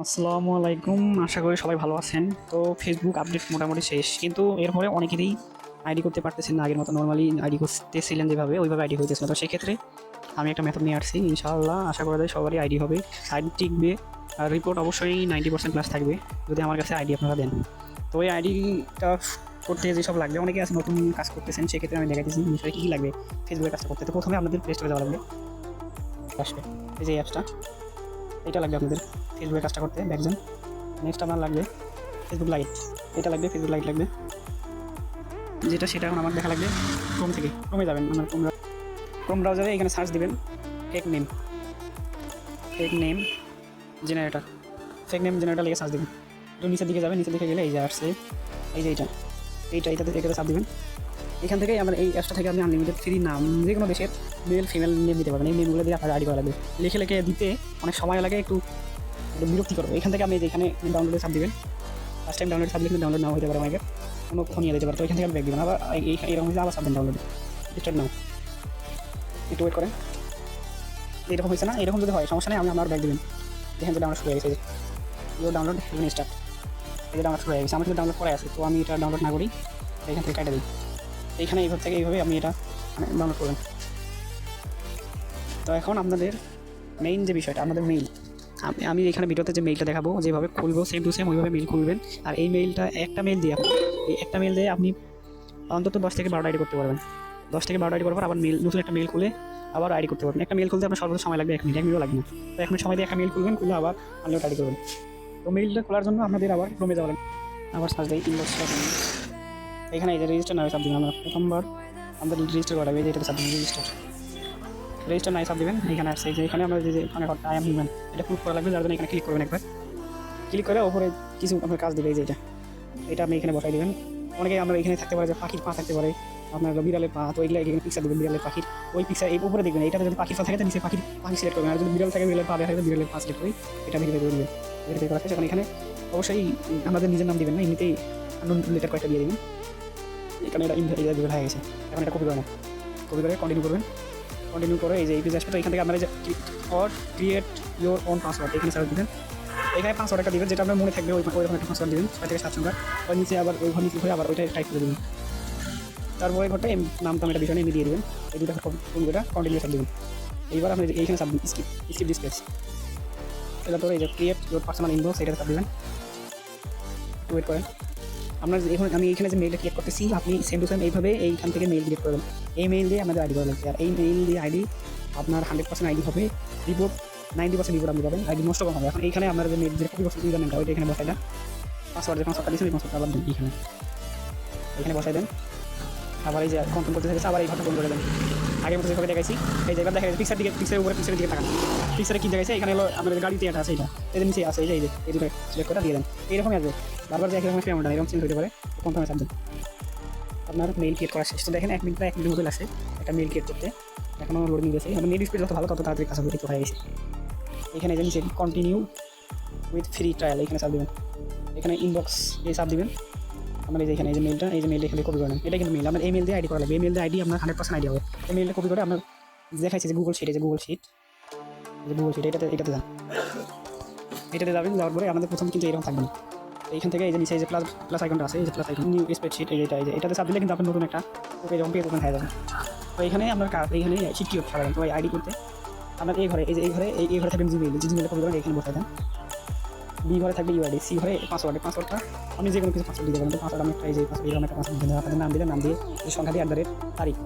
আসসালামু আলাইকুম। আশা করি সবাই ভালো আছেন। তো ফেসবুক আপডেট মোটামুটি শেষ, কিন্তু এরপরে অনেকেরই আইডি করতে পারতেছেন না। আগের মতো নর্মালি আইডি করতেছিলেন যেভাবে, ওইভাবে আইডি হইতেছিল। তো সেক্ষেত্রে আমি একটা মেথড নিয়ে আসছি। ইনশাআল্লাহ আশা করা যায় সবারই আইডি হবে, আইডি টিকবে, আর রিপোর্ট অবশ্যই 90% প্লাস থাকবে যদি আমার কাছে আইডি আপনারা দেন। তো এই আইডিটা করতে যেসব লাগবে, অনেকে আছে নতুন কাজ করতেছেন, সেক্ষেত্রে আমি দেখাইতেছি বিষয়ে কী কী লাগবে ফেসবুকের কাজটা করতে। তো প্রথমে আপনাদের প্লে স্টোরে যাওয়া লাগবে, আসবে এই যে অ্যাপসটা, এটা লাগবে আপনাদের ফেসবুকের কাজটা করতে। ব্যাকজন নেক্সট আমার লাগবে ফেসবুক লাইট, এটা লাগবে ফেসবুক লাইট লাগবে, যেটা সেটা এখন আমার দেখা লাগবে ক্রোম থেকে। ক্রোমে যাবেন, আমার ক্রোম ব্রাউজারে এখানে সার্চ দিবেন fake name generator, fake name generator লিখে সার্চ দিবেন। একটু নিচের দিকে যাবেন, নিচের দিকে গেলে এই যে আসছে, এই যে এটাতে সার্চ দিবেন। এখান থেকে আমার এই অ্যাপসটা থেকে আপনি আনলিমিটেড ফ্রি নাম যে কোনো দেশের মেল ফিমেল নেম দিতে পারবেন। এই নেমগুলো দিয়ে আপনার আইডি করা লাগবে। লিখে লিখে দিতে অনেক সময় লাগে, একটু বিরক্তি করবে। এখান থেকে আপনি যেখানে ডাউনলোডে চাপ দিবেন, ফার্স্ট টাইম ডাউনলোড চাপ দিলে ডাউনলোড নাও হতে পারে, অনেকের কোনো কোথাও নিয়ে যেতে পারে। তো এখান থেকে ব্যাক দিবেন, আবার এইরকম হয়েছে আবার চাপবেন ডাউনলোড, স্টার্ট নাও, একটু ওয়েট করেন। এরকম হয়েছে না? এরকম যদি হয় সমস্যা নেই, আমি আমার ব্যাক দিবেন। দেখেন যে ডাউনলোড শুরু হয়ে গেছে, ইউর ডাউনলোড ইভেন স্টার্ট, এই যে ডাউনলোড শুরু হয়ে গেছে। আমার কিন্তু ডাউনলোড করা আছে, তো আমি এটা ডাউনলোড না করি, এখান থেকে কাটা দিই। এইখানে এইভাবে থেকে এইভাবে আপনি এটা ডাউনলোড করবেন। তো এখন আপনাদের মেইন যে বিষয়টা, আপনাদের মেইল, আমি এখানে ভিডিওতে যে মেইলটা দেখাবো, যেভাবে খুলবো সেম টু সেম ওইভাবে মেইল খুলবেন। আর এই মেইলটা একটা মেইল দিয়ে এই একটা মেইল দিয়ে আপনি অন্তত 10 থেকে 12 আইডি করতে পারবেন। 10 থেকে 12 আইডি করার পর আবার মেইল, নতুন একটা মেইল খুলে আবার আইডি করতে পারবেন। একটা মেইল খুলতে আপনার সর্বোচ্চ সময় লাগবে 1 মিনিট, 1 মিনিটও লাগবে না। তো 1 মিনিট সময় দিয়ে একটা মেইল খুলবেন, খুলে আবার আনলিমিটেড আইডি করবেন। তো মেইলটা খোলার জন্য আপনাদের আবার ক্রোমে যাওয়া লাগবে, আবার সার্চ দিই ইনবক্স। এখানে এই যে রেজিস্টার নামে চাপ দিবেন। আমরা প্রথমবার আমাদের রেজিস্টার করা লাগবে, যেটা চাপ দিবেন রেজিস্টার নাই চাপ দিবেন। এখানে আসছে যে এখানে আমরা যে ফাঁকা ঘরটা আই এম হিউম্যান, এটা প্রুফ করা লাগবে। যার জন্য এখানে ক্লিক করবেন, একবার ক্লিক করে ওপরে কিছু আপনার কাজ দিবে, এই যে এটা আপনি এখানে বসাই দেবেন। অনেকে আমরা এখানে থাকতে পারে যে পাখির পা থাকতে পারে, আপনার বিড়ালের পা, তো এইগুলো এখানে পিকচার দেবেন বিড়ালের পাখির, ওই পিকচার এই উপরে দেখবেন। এটা যদি পাখির পা থাকে নিচে পাখি সিলেক্ট করবেন, আর যদি বিড়াল থাকে বিড়ালের পা দেখা থাকে বিড়ালের পা সিলেক্ট করে এটা ভেরিফাই করে দেবেন। ভেরিফাই করা এখন এখানে অবশ্যই আমাদের নিজের নাম দিবেন না, এমনিতেই আননোন লেটার কয়েকটা দিয়ে দেবেন। এখানে এটা ইনভ্যালিড হয়ে গেছে, এখন এটা কপি করে না, কপি করে কন্টিনিউ করবেন। কন্টিনিউ করে এই যে এই পেজ আসবে। তো এখান থেকে আপনারা যে or create your own password, এখানে সার্চ দিবেন। এখানে পাসওয়ার্ড একটা দিবেন, যেটা আপনার মনে থাকবে ওইরকম একটা পাসওয়ার্ড দিবেন, 6 থেকে 7 সংখ্যা। ওই নিচে আবার ওই ঘর নিচে ঘুরে আবার ওইটা টাইপ করে দেবেন। তারপরে ঘরটা নামটা এটা বিষয় নিয়ে দিয়ে দেবেন। এই দুটো কোনটা কন্টিনিউ সাব দেবেন। এইবার আপনি এইখানে সাব দিন স্কিপ ডিসপ্লেস, এটা পরে এই যে ক্রিয়েট ইউর পার্সোনাল ইনবক্স, এটা সাব দিবেন। ওয়েট করেন, আপনার এখন আমি এইখানে যে মেইলটা ক্রিয়েট করতেছি, আপনি সেম টু সেম এইভাবে এইখান থেকে মেইল ক্রিয়েট করবেন। এই মেইল দিয়ে আমাদের আইডি করা লাগবে। আর এই মেইল দিয়ে আইডি আপনার 100% আইডি হবে, রিপোর্ট 90% রিপোর্ট আপনি পাবেন, আইডি নষ্ট কম হবে। এখন এইখানে আপনার যে মেইল যে কপি করছেন ইউজার নেমটা, ওইটা এখানে বসাই দেন। পাসওয়ার্ড যে পাসওয়ার্ডটা দিয়েছেন, এই পাসওয়ার্ডটা আবার দেন এখানে বসাই দেন। আবার এই যে কন্ট্রোল করতে থাকছে, আবার এই ঘরটা বন্ধ করে দেন। আগের মতো যেভাবে দেখাইছি, এই যে এবার দেখা যাচ্ছে পিক্সারের উপরে পিক্সারের দিকে তাকান। পিক্সারে কি দেখাইছে, এখানে হলো আমাদের গাড়িতে এটা আছে, এটা এদের নিচে আছে, এই যে এই দুটো সিলেক্ট করে দিয়ে দেন। এইরকমই আসবে বারবার, যে একই রকম ফ্রেমটা এরকম চেঞ্জ হতে পারে। কনফার্মে চাপ দেন। আপনার মেইল ক্রিয়েট করা শেষ। তো দেখেন 1 মিনিট বা 1 মিনিটের মতো লাগছে একটা মেইল ক্রিয়েট করতে। এখনও লোডিং দিয়েছে। আমার নেট স্পিড যত ভালো তত তাড়াতাড়ি কাজ হবে, একটু হয়ে গেছে। এখানে যে নিচে কন্টিনিউ উইথ ফ্রি ট্রায়াল, এখানে চাপ দেবেন। এখানে ইনবক্স এই চাপ দিবেন। আমার এই যে এখানে এই যে মেইলটা, এই যে মেইল এখানে কপি করে নেন। এটা কিন্তু মেইল, আপনার এই মেইল দিয়ে আইডি করা লাগবে। এই মেইল দিয়ে আইডি আপনার 100% আইডি হবে। এই মেইলটা কপি করে আপনার দেখাইছে যে গুগল শিট, এটাতে যান। এটাতে যাবেন, যাওয়ার পরে আমাদের প্রথম কিন্তু এরকম থাকবে না। এইখান থেকে এই যে নিচে এই যে প্লাস আইকনটা আছে, এই যে প্লাস আইকন নিউ স্প্রেডশিট, এই যে এটাতে চাপ দিলে কিন্তু আপনার নতুন একটা পেজ ওপেন হয়ে যাবে। তো এখানে আপনার কাজ, এইখানে শিট কি করতে পারবেন। তো এই আইডি করতে আপনার এই ঘরে এই ঘরে থাকবেন জিমেইলে কপি করেন, এখানে বসাই দেন। বি ঘরে থাকবে ইউআইডি, সি ঘরে পাসওয়ার্ডটা আপনি যে কোনো কিছু পাসওয়ার্ড দিতে পারেন। তো পাসওয়ার্ড আমি এই যে পাসওয়ার্ড এরকম একটা পাসওয়ার্ড দিতে আপনাদের নাম দিলে নাম দিয়ে এই সংখ্যা দিয়ে তারিখ,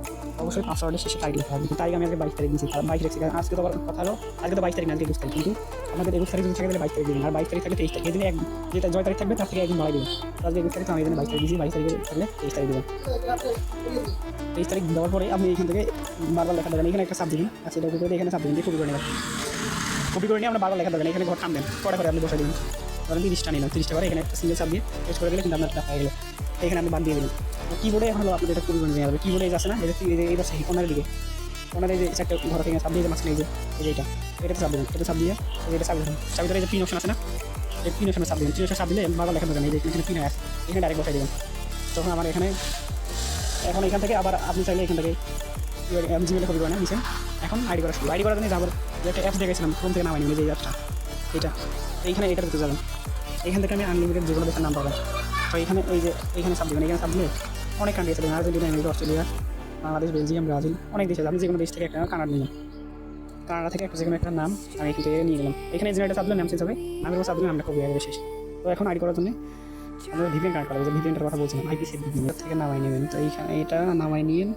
অবশ্যই পাসওয়ার্ডের শেষে তারিখ লেখা হবে। তারিখ আমি আজকে 22 তারিখ দিয়েছি, 22 রেখেছি, কারণ আজকে তো আবার কথা হলো আজকে তো 22 তারিখ না, আজকে 21 তারিখ। কিন্তু আমাদের 21 তারিখ যদি থাকে তাহলে 22 তারিখ দিবেন, আর 22 তারিখ থাকলে 23 তারিখ। এই দিনে যেটা 9 তারিখ থাকবে তার থেকে একদিন বাড়াই দেবেন। তো আজকে 21 তারিখ, আমি এখানে 22 তারিখ দিয়েছি, 22 তারিখ থাকলে 23 তারিখ দেবেন। 23 তারিখ দেওয়ার পরে আপনি এখান থেকে বারবার লেখা দেবেন। এখানে একটা সাব দিবেন, আচ্ছা এটা করে এখানে সাব দিবেন, দিয়ে কপি করে নিয়ে আমরা বারবার লেখা দেবেন। এখানে ঘর টানবেন, পরে আপনি বসে দিবেন। ধরেন 30টা নিলাম, 30টা করে এখানে একটা সিঙ্গেল চাপ দিয়ে পেস্ট করে দিলে কিন্তু আপনার হয়ে গেলো। এখানে আপনি বাদ দিয়ে দিলেন। কিবোর্ডে এখন হলো আপনাদের এটা কপি করে নিয়ে যাবে। কিবোর্ডে আছে না, এটা সেই কোনার দিকে, কোনার এই যে একটা ঘর থেকে চাপ দিয়ে মাঝখানে এই যে এটাতে চাপ দেবেন। এটা চাপ দিয়ে এটা চাপ দেবেন। চাপ ধরে এই যে পিন অপশন আছে না, এই পিন অপশনে চাপ দেবেন। পিন অপশনে চাপ দিলে বারবার লেখা দেবেন। এই যে এখানে পিন আছে, এখানে ডাইরেক্ট বসাই দেবেন। তখন আমার এখানে এখন এখান থেকে আবার আপনি চাইলে এখান থেকে জিমেলে কপি করে নেন নিচে। এখন আইডি করা শুরু। আইডি করার জন্য যাবার যে একটা অ্যাপস দেখেছিলাম, ফোন থেকে নামাই নিন, এই যে অ্যাপসটা এটা এইখানে এটার ভিতরে যাবেন। এখান থেকে আমি আনলিমিটেড যে কোনো দেশের নাম পাবেন। তো এখানে এই যে এইখানে সাব দেবেন, এখানে সাব দিলে অনেক কান্ট্রি আছে, Argentina, America, Australia, Bangladesh, Belgium, Brazil, অনেক দেশ আছে। আপনি যে কোনো দেশ থেকে একটা কানাডা নিলাম, কানাডা থেকে একটা যে কোনো একটা নাম আমি এখান থেকে নিয়ে গেলাম। এখানে যে একটা সাব দিলে নাম চেঞ্জ হবে, নামের উপর সাব দিলে নামটা খুবই আগে শেষ। তো এখন আইডি করার জন্য আমাদের ভিপিএন কানেক্ট করা হবে, যে ভিপিএনটার কথা বলছিলাম, আইপিসি ভিপিএন থেকে নামাই নেবেন। তো এইখানে এটা নামাই নিন।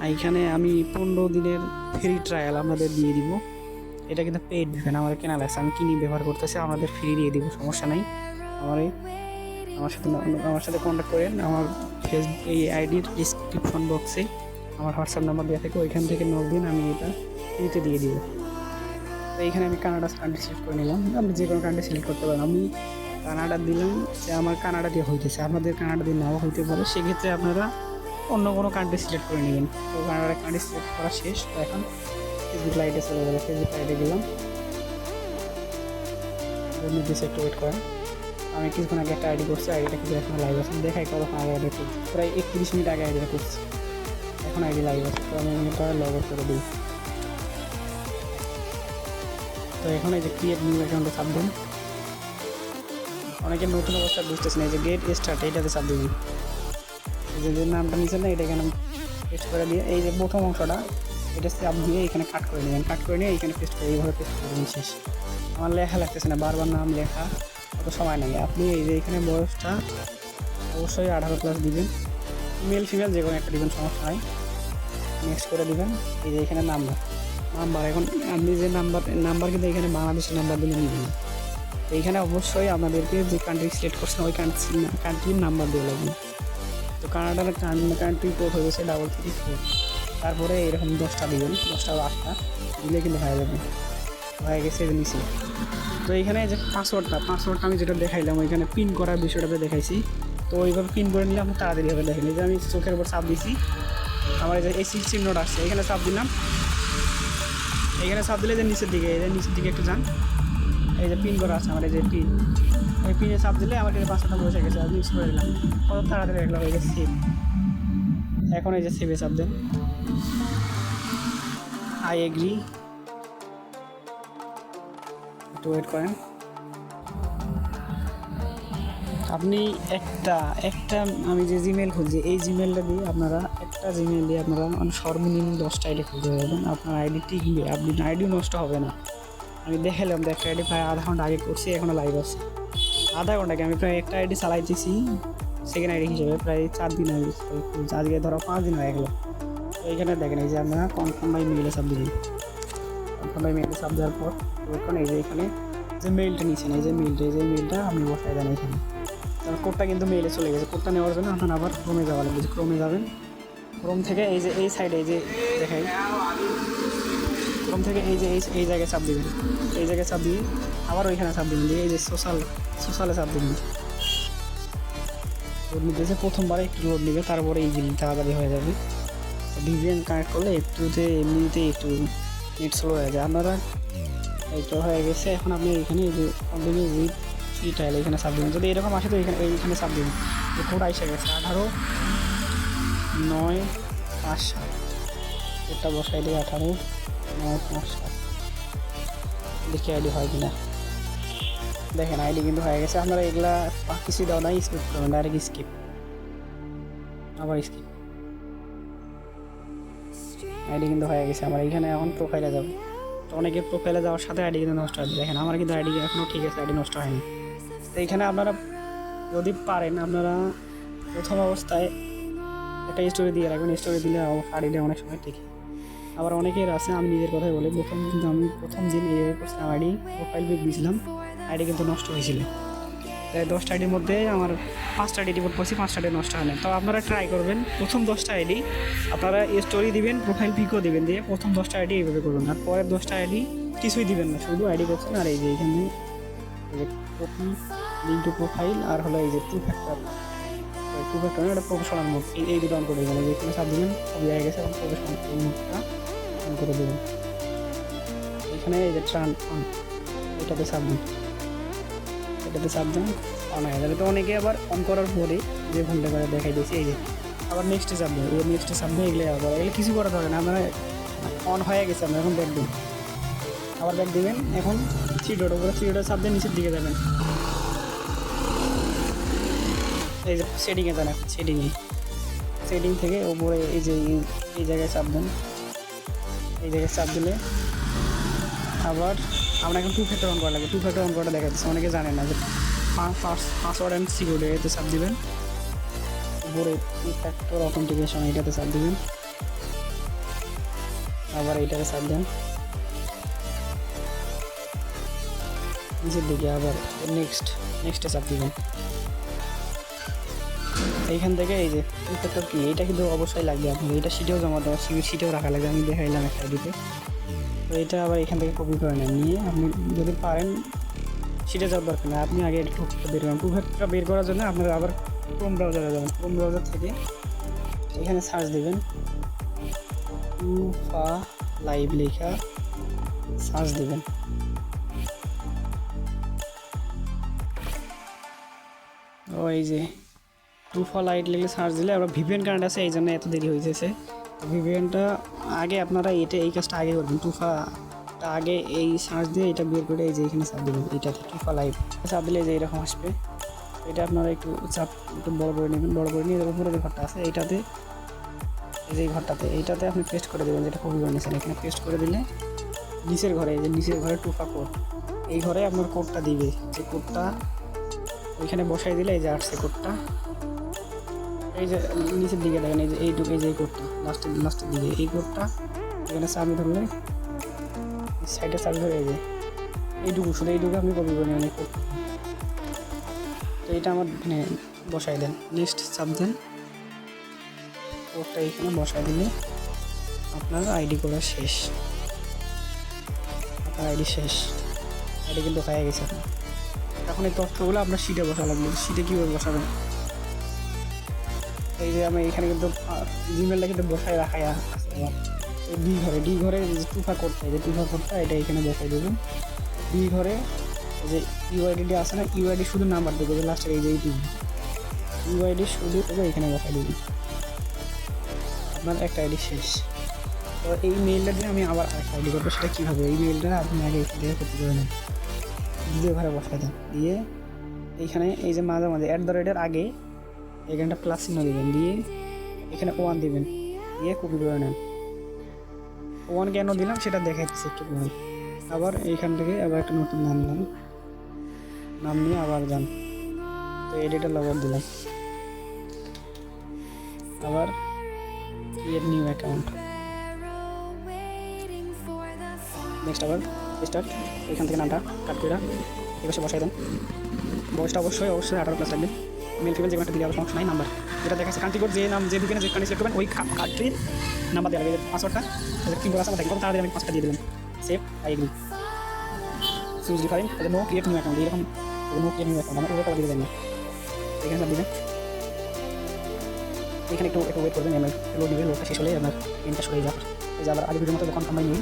এইখানে আমি 15 দিনের ফ্রি ট্রায়াল আপনাদের দিয়ে দিব। এটা কিন্তু পেইড ভিপিএন, আমাদের কেনা লাগছে, আমি কিনি ব্যবহার করতেছি, আমাদের ফ্রি দিয়ে দিব, সমস্যা নাই। আমার সাথে কন্ট্যাক্ট করেন। আমার ফেসবুক এই আইডির ডিসক্রিপশন বক্সে আমার হোয়াটসঅ্যাপ নাম্বার দেওয়া থাকে, ওইখান থেকে নক দিন, আমি এটা ফ্রিতে দিয়ে দিব। তো এইখানে আমি কানাডা কান্ট্রি সিলেক্ট করে নিলাম। আপনি যে কোনো কান্ট্রি সিলেক্ট করতে পারেন। আমি কানাডা দিলাম, যে আমার কানাডা দিয়ে হইতেছে, আপনাদের কানাডা দিয়ে নাও হইতে পারে, সেক্ষেত্রে আপনারা অন্য কোনো কান্ট্রি সিলেক্ট করে নেবেন। তো কানাডার কান্ট্রি সিলেক্ট করা শেষ। তো এখন ফেসবুক লাইটে চলে যাবে, ফেসবুক লাইটে গেলাম, একটু ওয়েট করেন। আমি কিছুক্ষণ আগে একটা আইডি করছি, আইডিটা কিন্তু এখন লাইভ আছে, দেখাই কতক্ষণ আগে আইডি করছি, প্রায় 31 মিনিট আগে আইডিটা করছি, এখন আইডি লাইভ আছে। তো আমি এটা লগ আউট করে দিই। তো এখন এই যে ক্রিয়েট নিউ অ্যাকাউন্টে চাপ দিন। অনেকে নতুন অবস্থা বুঝতেছে না, এই যে গেট স্টার্ট এইটাতে চাপ দিন। এই যে নামটা নিচে না, এটা এখানে পেস্ট করে দিয়ে এই যে প্রথম অংশটা এটা চাপ দিয়ে এখানে কাট করে নেবেন, কাট করে নিয়ে এখানে পেস্ট করে এইভাবে পেস্ট করে দিন। শেষ। আমার লেখা লাগতেছে না, বারবার নাম লেখা অত সময় নেই। আপনি এই যে এখানে বয়সটা অবশ্যই 18+ দিবেন, মেল ফিমেল যে কোনো একটা দিবেন, সমস্যা নাই। নেক্সট করে দিবেন। এই যে এখানে নাম্বার এখন আপনি যে নাম্বার কিন্তু এখানে বাংলাদেশের নাম্বার দিলে নিবেন। এইখানে অবশ্যই আপনাদেরকে যে কান্ট্রি সিলেক্ট করছেন ওই কান্ট্রির নাম্বার দিয়ে লাগবে। তো কানাডার কান্ট্রি কোড হয়েছে 334। তারপরে এরকম 10টা দিবেন, 10টা বা 8টা দিলে কিন্তু হয়ে যাবে, হয়ে গেছে নিচে। তো এইখানে যে পাসওয়ার্ডটা আমি যেটা দেখাইলাম ওইখানে পিন করার বিষয়টাতে দেখাইছি। তো ওইভাবে পিন করে নিলে আপনি তাড়াতাড়ি হবে। দেখেন এই যে আমি চোখের উপর চাপ দিছি, আমার এই যে এই চিহ্নটা আসছে, এখানে চাপ দিলাম। এখানে চাপ দিলে যে নিচের দিকে একটু যান, এই যে পিন করা আছে আমার, এই যে পিন, ওই পিনে চাপ দিলে আমার এই পাসওয়ার্ডটা বসে গেছে, আমি ইউজ করে দিলাম, কত তাড়াতাড়ি এগুলো হয়ে গেছে সেভ। এখন এই যে সেভে চাপ দেন, আই এগ্রি, একটু ওয়েট করেন। আপনি একটা আমি যে জিমেল খুলছি এই জিমেলটা দিয়ে আপনারা সর্বনিম্ন 10টা আইডি খুলতে পারবেন। আপনার আইডি টিকবে, আপনি আইডিও নষ্ট হবে না। আমি দেখালাম তো একটা আইডি প্রায় আধা ঘন্টা আগে করছি, এখনও লাইভ আছে। আধা ঘন্টাকে আমি প্রায় একটা আইডি চালাইতেছি সেকেন্ড আইডি হিসেবে, প্রায় 4 দিন আগে খুলছি, আজকে ধরো 5 দিন হয়ে গেল। তো এইখানে দেখেন এই যে আপনারা কনফার্ম বাই মেইলে চাপ দিবেন। কনফার্ম বাই মেইলে চাপ দেওয়ার পর এই যে এখানে যে মেইলটা নিচ্ছেন, এই যে মেইলটা আপনি বসাই দেন এখানে। তারপর কোডটা কিন্তু মেইলে চলে গেছে। কোডটা নেওয়ার জন্য আপনার আবার ক্রোমে যাওয়া লাগবে। ক্রোমে যাবেন, ক্রোম থেকে এই যে এই সাইডে এই যে দেখাই, ক্রোম থেকে এই জায়গায় চাপ দিবেন, এই জায়গায় চাপ দিয়ে আবার ওইখানে চাপ দিবেন, দিয়ে এই যে সোশ্যালে চাপ দিবেন। লোড নিতেছে, প্রথমবার একটু লোড নেবে, তারপরে এই জিনিস তাড়াতাড়ি হয়ে যাবে। ভিপিএন কানেক্ট করলে এমনিতেই একটু নেট স্লো হয়ে যায়। আপনারা এইটা হয়ে গেছে। এখন আপনি এখানে এই যে কন্টিনিউ উইথ ফ্রি ট্রায়াল এখানে চাপ দেবেন। যদি এরকম আসে তো এইখানে চাপ দেবেন। কোড এসে গেছে 18-9-5-7, কোডটা বসাই দিয়ে 18-9-5-7, দেখি আইডি হয় কিনা। দেখেন আইডি কিন্তু হয়ে গেছে। আপনারা এগুলা কিছুই দেওয়া নাই, স্কিপ করবেন, ডাইরেক্ট স্কিপ, আবার স্কিপ। আইডি কিন্তু হয়ে গেছে আমার। এইখানে এখন প্রোফাইলে যাবে। তো অনেকের প্রোফাইলে যাওয়ার সাথে আইডি কিন্তু নষ্ট হয়। দেখেন আমার কিন্তু আইডি এখনও ঠিক আছে, আইডি নষ্ট হয়নি। তো এইখানে আপনারা যদি পারেন আপনারা প্রথম অবস্থায় একটা স্টোরি দিয়ে রাখবেন। স্টোরি দিলে আইডিটা অনেক সময় ঠিক। আবার অনেকের আছে, আমি নিজের কথাই বলি, আমি প্রথম দিন এইভাবে করছিলাম, আইডি প্রোফাইল পিক দিয়েছিলাম, আইডি কিন্তু নষ্ট হয়েছিল। তাই 10টা আইডির মধ্যে আমার 5টা আইডি রিপোর্ট করছি, 5টা আইডি নষ্ট হয় না। তো আপনারা ট্রাই করবেন, প্রথম 10টা আইডি আপনারা স্টোরি দিবেন, প্রোফাইল পিকও দিবেন, দিয়ে প্রথম 10টা আইডি এইভাবে করবেন। আর পরের 10টা আইডি কিছুই দিবেন না, শুধু আইডি করছেন। আর এই যে এখানে কপি লিঙ্ক টু প্রোফাইল আর হলো এই যে টু ফ্যাক্টর একটা প্রফেশনাল মোড, এই দুটো অন করে দেবেন। যেখানে সাব দিবেন সব হয়ে গেছে, এবং প্রফেশনাল মোডটা অন করে দেবেন। এখানে এই যে ট্রান অন, এটাতে সাব দিন, অন হয়ে যাবে। তো অনেকে আবার অন করার পরে যে ঘন্টা করে দেখাই দিয়েছে, এই যে আবার নেক্সটে চাপ দেবে, এগুলো আবার এগুলো কিছু করা দরকার না, আপনারা অন হয়ে গেছে। আপনারা এখন দেখবেন আবার ব্যাক দিবেন। এখন থ্রি ডট উপরে থ্রি ডটের চাপ দিয়ে নিচের দিকে যাবেন। এই যে সেটিংয়ে যান, এখন সেটিং থেকে উপরে এই যে এই জায়গায় চাপ দেন। এই জায়গায় চাপ দিলে আবার আমরা এখন টু ফ্যাক্টর অন করা লাগবে। টু ফ্যাক্টর অন করাটা দেখা যাচ্ছে, অনেকে জানে না যে পাসওয়ার্ড অ্যান্ড সিকিউরিটি এতে চাপ দিবেন। উপরে টু ফ্যাক্টর অথেন্টিকেশন এটাতে চাপ দিবেন, আবার এইটাতে চাপ দেন। নিচের দিকে আবার নেক্সটে চাপ দিবেন। এইখান থেকে এই যে টু ফ্যাক্টর কি, এইটা কিন্তু অবশ্যই লাগবে আপনার। এটা সিটেও জমা দেওয়া, সিটেও রাখা লাগবে। আমি দেখাইলাম একটা আইডিতে। তো এটা আবার এখান থেকে কপি করে নেন, নিয়ে আপনি যদি পারেন সিটে যাওয়ার দরকার না, আপনি আগে টু ফ্যাক্টর বের করেন। টু ফ্যাক্টর বের করার জন্য আপনারা আবার ক্রোম ব্রাউজারে যাবেন। ক্রোম ব্রাউজার থেকে এখানে সার্চ দেবেন, টুফা লাইভ লেখা সার্চ দেবেন। ও এই যে টুফা লাইট লিখলে সার্চ দিলে আবার ভিপিএন কারেন্ট আছে, এই জন্য এত দেরি হয়েছে। ভিপিএনটা আগে আপনারা এই কাজটা আগে করবেন। টুফাটা আগে এই সার্চ দিয়ে এটা বের করে এই যে এখানে চাপ দেবেন। এইটাতে টুফা লাইভ চাপ দিলে যে এরকম আসবে। এটা আপনারা একটু বড় করে নেবেন। বড় করে নিয়ে উপরে যে ঘরটা আছে এইটাতে, এই যে এইটাতে আপনি পেস্ট করে দেবেন, যেটা কপি করে নিয়েছেন। এখানে পেস্ট করে দিলে নিচের ঘরে, এই যে নিচের ঘরে টুফা কোড, এই ঘরে আপনার কোডটা দিবে। যে কোডটা ওইখানে বসাই দিলে এই যে আসছে কোডটা। এই যে নিচের দিকে দেখেন, এই যে এইটুকু, এই যে এই কোডটা লাস্টের দিকে এই কোডটা এখানে চাবি ধরলে সাইডে চাবি ধরে এই যে এইটুকু, শুধু এইটুকু আপনি কপি করে নেবেন এই কোডটা। তো এটা আমার মানে বসাই দেন, নেক্সট চাপ দেন। কোডটা এখানে বসাই দিলে আপনার আইডি করা শেষ। আপনার আইডি শেষ, আইডি কিন্তু হয়ে গেছে। এখন এই তথ্যগুলো আপনার সিটে বসা লাগবে। সিটে কীভাবে বসাবেন, এই যে আমি এখানে কিন্তু জিমেলটা কিন্তু বসায় রাখাই আছে আমার এই ডি ঘরে যে টুফা কোডটা, এই যে টুফা কোডটা এটা এখানে বসাই দেবেন। ডি ঘরে যে ইউআইডি আছে না, ইউআইডি শুধু নাম্বার দেবে, যে লাস্টের এই যে এইটুকু ইউআইডি শুধু এখানে বসাই দেবেন। আপনার একটা আইডি শেষ। তো এই মেইলটা দিয়ে আমি আবার একটা আইডি করবো। সেটা কীভাবে, এই মেইলটা আপনি আগে এখান থেকে করতে পারেন। দ্বিতীয় ঘরে বসাই দেন, দিয়ে এইখানে এই যে মাঝে @ আগে এখানটা প্লাস চিহ্ন দেবেন, দিয়ে এখানে 1 দেবেন, দিয়ে কপি করে নেন। 1 কেন দিলাম সেটা দেখাচ্ছি একটু পরে। আবার এইখান থেকে আবার একটা নতুন নাম নিয়ে আবার যান। তো এডিটর লগআউট দিলাম, আবার ক্রিয়েট নিউ অ্যাকাউন্ট, নেক্সট আবার স্টার্ট। এখান থেকে নামটা কাট করে এবার বসাই দেন। বয়সটা অবশ্যই 18+ লাগবে। মেল ফিমেল যে একটা দিলে আবার সমস্যা নাই। নাম্বার যেটা দেখাচ্ছে কান্ট্রি কোড, যে নাম যে বুকিং যে কান্ট্রি সিলেক্ট করবেন ওই কান্ট্রির নাম্বার দেওয়া লাগবে। পাসওয়ার্ডটা কি বলা আছে আমার দেখবেন, তাড়াতাড়ি আমি 5টা দিয়ে দিলাম। Save, I agree, switch different, no create new account, এরকম নো ক্রিয়েট নিউ অ্যাকাউন্ট আমার ওটা দিয়ে দেবেন। এখানে সব দিবেন। এখানে একটু ওয়েট করবেন, এমএল লোড নেবে। লোডটা শেষ হলে আপনার পেনটা সরে যাবে। এই যে আবার আগে ভিডিওর মতো যখন আমরা নিই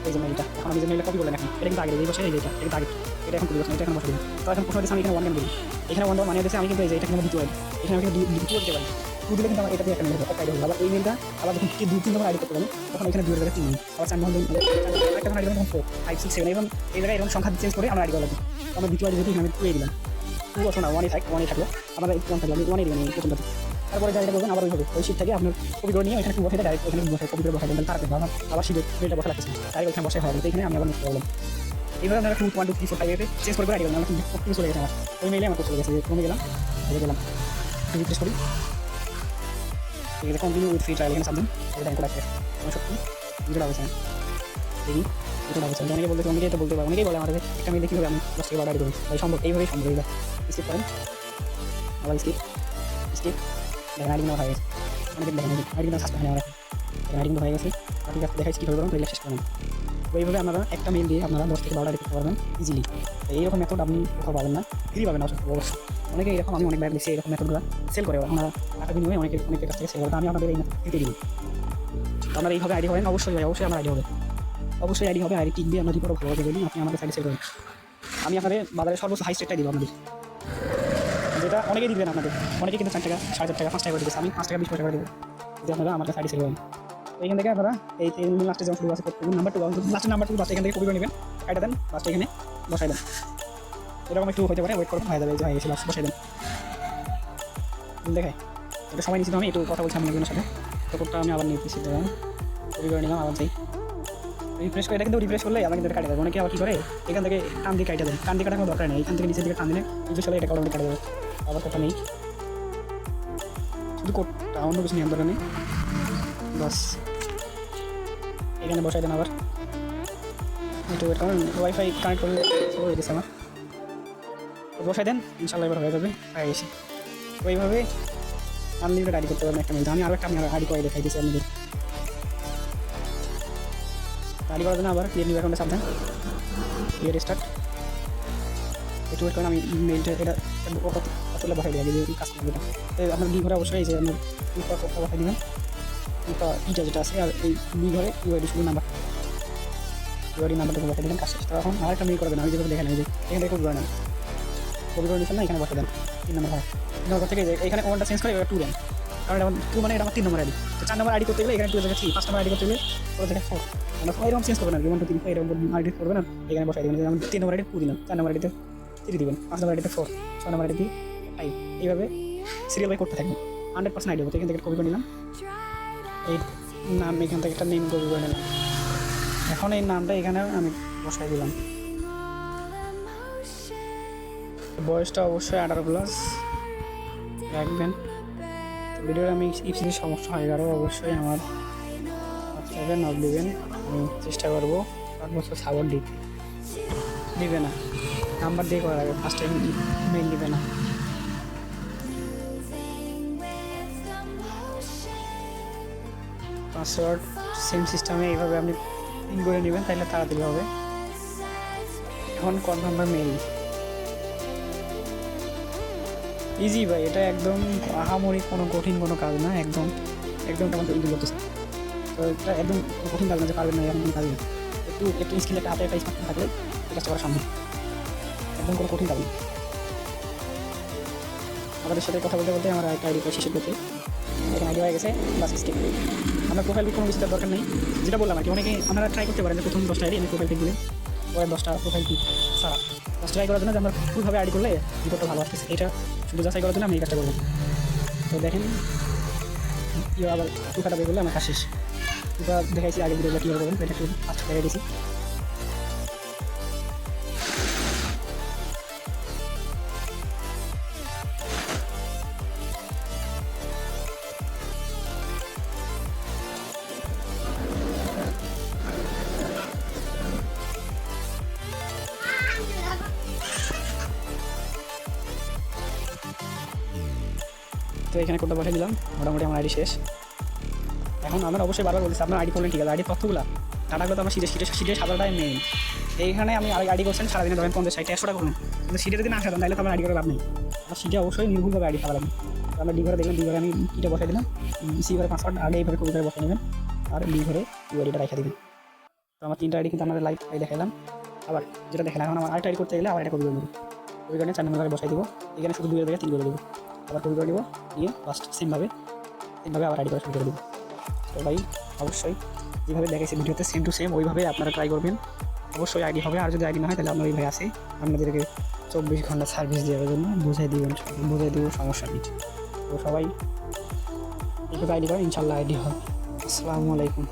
এই যে মেলটা, এখন আমি যে মেলটা কপি করলাম, এখন এটা কিন্তু আগে এই বসে এই যে এটা আগে, এটা এখন কপি করছি, এটা এখন বসে দিন। তো এখন প্রশ্ন দিচ্ছি আমি এখানে 1 দিই, এখানে 1 মানে দিয়েছে আমি কিন্তু এই যে এটা কিন্তু দ্বিতীয় আইডি, এখানে আমি কিন্তু দ্বিতীয় দিতে পারি। 2 দিলে কিন্তু আমার এটা দিয়ে একটা মেল হবে, একটা আইডি হবে। আবার এই মেলটা আবার যখন 2-3 নম্বর আইডি করতে পারি, তখন এখানে 2 এর জায়গায় 3 নিই, আবার 4 নম্বর একটা আইডি যখন 4 5 6 7 এবং এই জায়গায় এরকম সংখ্যা চেঞ্জ করে আমরা আইডি করলাম। আমরা দ্বিতীয় আইডি যেহেতু আমি 2 দিলাম, 2 অথবা 1 থাকলো, আমরা 1 থাকলো, আমি 1 দিলাম প্রথমটাতে। তারপরে যা এটা করবেন আবার ওইভাবে ওই সিট থেকে আপনার কপি করে নিয়ে এখানে বসে ডাইরেক্ট এখানে বসে কপি করে বসাই দেবেন। তারপরে আবার সিটে মেলটা বসা লাগছে, ডাইরেক্ট এখানে বসে হবে। এখানে আমি আবার নেক্সট করলাম। এইভাবে আপনারা 2 1 2 3 4 5 এ চেঞ্জ করে আইডি করলাম। আমার কিন্তু চলে গেছে, আমার ওই মেইলে আমার চলে গেছে। কমে গেলাম, গেলাম রিফ্রেশ করি, ঠিক আছে। কন্টিনিউ উইথ ফ্রি ট্রায়াল এখানে সাবধান, এটা একটা আছে আমার সত্যি ভিডিওটা বলছেন দেখি ভিডিওটা বলছেন। অনেকে বলতে অনেকেই তো বলতে পারে, অনেকেই বলে আমাদের একটা মেইলে কীভাবে আমি 10 থেকে 12 আইডি করি, তাই সম্ভব, এইভাবেই সম্ভব। এইবার স্কিপ করেন, আবার স্কিপ দেখেন আইডি নেওয়া হয়ে গেছে। অনেকে দেখেন আইডি নেওয়া সাবস্ক্রাইব নেওয়া আইডি কিন্তু হয়ে গেছে। আপনি দেখাচ্ছি কীভাবে করবেন, তো শেষ করবেন। তো এইভাবে আপনারা একটা মেইল দিয়ে আপনারা 10 থেকে 12 আইডি করতে পারবেন ইজিলি। এইরকম মেথড আপনি কোথাও পাবেন না, ফ্রি পাবেন অবশ্যই। অনেকে এরকম, আমি অনেক ব্যাগ দেখছি এরকম মেথডগুলো সেল করে, আমরা টাকা বিনিময়ে অনেকের কাছ থেকে সেল করে। আমি আপনাদের এই মেথড দিতে দিই। আপনারা এইভাবে আইডি হবেন, অবশ্যই আমার আইডি হবে, অবশ্যই আইডি হবে। আইডি টিকবে, আমরা রিপোর্টও ভালো হবে। আপনি আমাদের সাইডে সেল করেন, আমি আপনাদের বাজারে সর্বোচ্চ হাই স্টেটটাই দিব আপনাদের, যেটা অনেকেই দিবেন আপনাদের। অনেকে কিন্তু 4 টাকা 4.5 টাকা 5 টাকা করে দিচ্ছে, আমি 5 টাকা 20 পয়সা করে দেবো যদি আপনারা আমার কাছে আইডি সেল করেন। তো এখান থেকে আপনারা এই লাস্টে যেমন শুরু আছে করতে নাম্বার টু লাস্টের নাম্বার টু বাসটা এখান থেকে কপি করে নেবেন, কাটা দেন, বাসটা এখানে বসাই দেন। এরকম একটু হতে পারে, ওয়েট করুন, হয়ে যাবে, এই যে হয়ে গেছে, বাস বসাই দেন। দেখাই এটা সময় নিচ্ছি, আমি একটু কথা বলছি আপনাদের সাথে। তো কোডটা আমি আবার নিতেছি, কপি করে নিলাম, আবার যাই রিফ্রেশ করে। এটা কিন্তু রিফ্রেশ করলে আমাকে কাটা দেবে। অনেকে আবার কী করে এখান থেকে টান দিয়ে কাটা দেয়, টান দিয়ে কাটার কোনো দরকার নেই, এখান থেকে নিচের দিকে টান দিলে রিফ্রেশ করলে এটা কাটা দেবে। আবার কথা নেই, শুধু কোডটা, অন্য কিছু নিয়ে দরকার নেই, বাস এখানে বসাই দেন। আবার একটু ওয়েট করুন, ওয়াইফাই কানেক্ট করলে হয়ে গেছে আমার, বসাই দেন, ইনশাল্লাহ এবার হয়ে যাবে, হয়ে গেছে। ওইভাবে আনলিমিটেড আইডি করতে পারবেন একটা মিনিট। আমি আরও একটা আইডি করে দেখাই দিচ্ছি আপনাদের। আইডি করার জন্য আবার ক্লিয়ার নিউ অ্যাকাউন্টে সাবধান, ক্লিয়ার স্টার্ট। একটু ওয়েট করেন, আমি মেইলটা এটা অতটা বসাই দিই আগে, যে কাজ করবে এটা। আপনার দুই ঘরে অবশ্যই যে আপনার কোডটা বসাই দেবেন, ইটা যেটা আছে, আর এই দুই ঘরে ইউআইডি শুধু নাম্বার, ইউআইডি নাম্বারটা বসাই দেবেন, কাজ শেষ। তখন আরেকটা মেইল করে দেন, আমি যেভাবে দেখে নেই যে এখান থেকে কপি করে নেন, কপি করে নিচ্ছেন না, এখানে বসে দেন 3 নম্বর হয়। নম্বর থেকে এখানে ওয়ানটা চেঞ্জ করে এবার 2 দেন, কারণ এটা 2 মানে এটা আমার 3 নম্বর আইডি। তো 4 নম্বর আইডি করতে গেলে এখানে 2 জায়গায় 3, 5 নম্বর আইডি করতে গেলে 4 জায়গায় 4। আমরা এরকম চেঞ্জ করবেন আর কি, 1 2 3 4 এরকম আইডি করবেন না, এখানে বসাই দেবেন। যেমন 3 নম্বর আইডি 2 দিলাম, 4 নম্বর আইডিতে 3 দিবেন, 5 নম্বর আইডিতে 4, 6 নম্বর আইডিতে 5, এইভাবে সিরিয়াল বাই করতে থাকবেন। 100% আইডি হতো। এখান থেকে কপি করে নিলাম, এই নাম এখান থেকে একটা নেম কপি করে নিলাম। এখন এই নামটা এখানে আমি বসাই দিলাম। বয়সটা অবশ্যই 18+ রাখবেন। ভিডিওর আমি ইফসির সমস্যা হয় কারো অবশ্যই আমার হোয়াটসঅ্যাপে নক দিবেন, আমি চেষ্টা করবো 8 বছর সাপোর্ট দিবে না, নাম্বার দিয়ে করার আগে ফার্স্ট টাইম মেইল দিবে না। পাসওয়ার্ড সেম সিস্টেমে এইভাবে আপনি পিন করে নেবেন, তাহলে তাড়াতাড়ি হবে। এখন কনফার্ম মেইল ইজি ভাই, এটা একদম আহামরি কোনো কঠিন কোনো কাজ না, একদম তেমন ইজি করতেছে। তো এটা একদম কঠিন কাজ না যে পারবেন না, এরকম কোনো কাজ নেই। একটু স্কিল, একটা হাতে একটা স্মার্টফোন থাকলে এই কাজটা করা সম্ভব, একদম কোনো কঠিন কাজ নেই। আমাদের সাথে কথা বলতে বলতে আমার একটা আইডি শেষ করতে, এখানে আইডি হয়ে গেছে, বাস স্কিপ। আমরা প্রোফাইল পিক কোনো কিছু দরকার নেই, যেটা বললাম আর কি। অনেকে আপনারা ট্রাই করতে পারেন যে প্রথম 10টা আইডি আমি প্রোফাইল পিক দিলে, পরে 10টা প্রোফাইল পিক ছাড়া 10টা ট্রাই করার জন্য যে আমরা ফুলভাবে আইডি করলে রিপোর্টটা ভালো আসতেছে, এটা শুধু যাচাই করার জন্য আমি এই কাজটা করবো। তো দেখেন আবার টু কাটা বের করলে আমার কাজ শেষ। এটা দেখাইছি আগে ভিডিওটা কীভাবে করবেন, এটা একটু ফার্স্ট দেখাই দিয়েছি। তো এখানে কোডটা বসাই দিলাম, মোটামুটি আমার আইডি শেষ। এখন আমরা অবশ্যই বারবার বলছি আপনার আইডি করলেন ঠিক আছে, আইডি তথ্যগুলো ডাটাগুলো তো আমার সিটে সাদাটাই মেইন। এইখানে আমি আইডি করছেন সারাদিনে ধরেন 50 60 100টা করলেন, কিন্তু সিটে যদি না সাজান তাহলে তো আমার আইডি করে লাভ নেই। আর সিটে অবশ্যই নির্ভুলভাবে আইডি খাওয়া লাগবে। তো আমরা ডি ঘরে দেখলাম, ডি ঘরে আমি কিটা বসাই দিলাম, সি ঘরে পাসওয়ার্ড আগে এইভাবে কপি করে বসাই নেবেন, আর ডি ঘরে ইউআইডিটা রেখে দেবেন। তো আমার 3টা আইডি কিন্তু আমাদের লাইভ দেখালাম। আবার যেটা দেখালাম, এখন আমার আরেকটা আইডি করতে গেলে আবার এটা কপি করে নেব, কপি করে 4 নম্বরে বসাই দেবো, এখানে শুধু 2 জায়গায় 3 করে দেবো, আবার কপি করে দেবো, নিয়ে ফার্স্ট সেমভাবে আবার আইডি করা শুরু করে দেবো। তো ভাই অবশ্যই যেভাবে দেখেছি ভিডিওতে সেম টু সেম ওইভাবে আপনারা ট্রাই করবেন, অবশ্যই আইডি হবে। আর যদি আইডি না হয় তাহলে আপনার ওই ভাই আছে, আপনাদেরকে 24 ঘন্টা সার্ভিস দেওয়ার জন্য বুঝাই দেবো, সমস্যা নেই। তো সবাই এইভাবে আইডি করেন, ইনশাল্লাহ আইডি হবে। আসসালামু আলাইকুম।